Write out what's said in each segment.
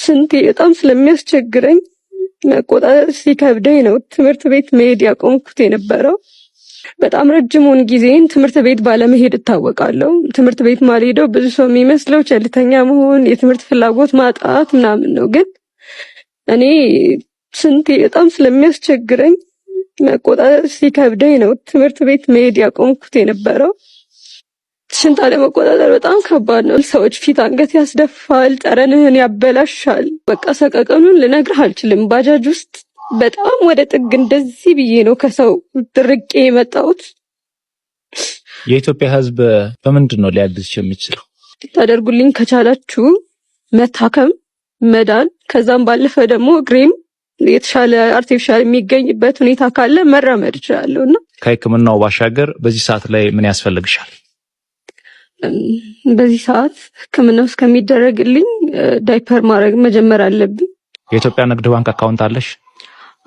ሽንቴ በጣም ስለሚያስቸግረኝ መቆጣጠር ሲከብደኝ ነው ትምህርት ቤት መሄድ ያቆምኩት የነበረው። በጣም ረጅሙን ጊዜን ትምህርት ቤት ባለመሄድ እታወቃለሁ። ትምህርት ቤት ማልሄደው ብዙ ሰው የሚመስለው ቸልተኛ መሆን፣ የትምህርት ፍላጎት ማጣት ምናምን ነው። ግን እኔ ሽንቴ በጣም ስለሚያስቸግረኝ መቆጣጠር ሲከብደኝ ነው ትምህርት ቤት መሄድ ያቆምኩት የነበረው። ሽንት አለመቆጣጠር በጣም ከባድ ነው። ሰዎች ፊት አንገት ያስደፋል፣ ጠረንህን ያበላሻል። በቃ ሰቀቀኑን ልነግርህ አልችልም። ባጃጅ ውስጥ በጣም ወደ ጥግ እንደዚህ ብዬ ነው ከሰው ድርቄ የመጣሁት። የኢትዮጵያ ሕዝብ በምንድን ነው ሊያግዝሽ የሚችለው? ታደርጉልኝ ከቻላችሁ መታከም፣ መዳን፣ ከዛም ባለፈ ደግሞ እግሬም የተሻለ አርቲፊሻል የሚገኝበት ሁኔታ ካለ መራመድ እችላለሁና ከሕክምናው ባሻገር በዚህ ሰዓት ላይ ምን ያስፈልግሻል? በዚህ ሰዓት ሕክምናው እስከሚደረግልኝ ዳይፐር ማድረግ መጀመር አለብኝ። የኢትዮጵያ ንግድ ባንክ አካውንት አለሽ?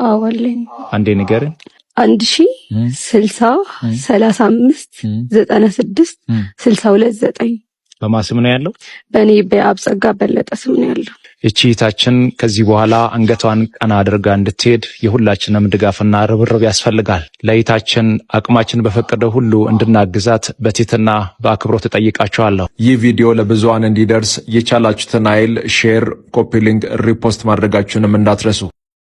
አዎ አለኝ። አንዴ ንገረኝ። 1060 35 96 629 በማስም ነው ያለው? በእኔ በአብጸጋ በለጠ ስም ነው ያለው። እቺታችን ከዚህ በኋላ አንገቷን ቀና አድርጋ እንድትሄድ የሁላችንም ድጋፍና ርብርብ ያስፈልጋል። ለይታችን አቅማችን በፈቀደ ሁሉ እንድናግዛት በትህትና በአክብሮት እጠይቃችኋለሁ። ይህ ቪዲዮ ለብዙሃን እንዲደርስ የቻላችሁትን ኃይል ሼር፣ ኮፒ ሊንክ፣ ሪፖስት ማድረጋችሁንም እንዳትረሱ።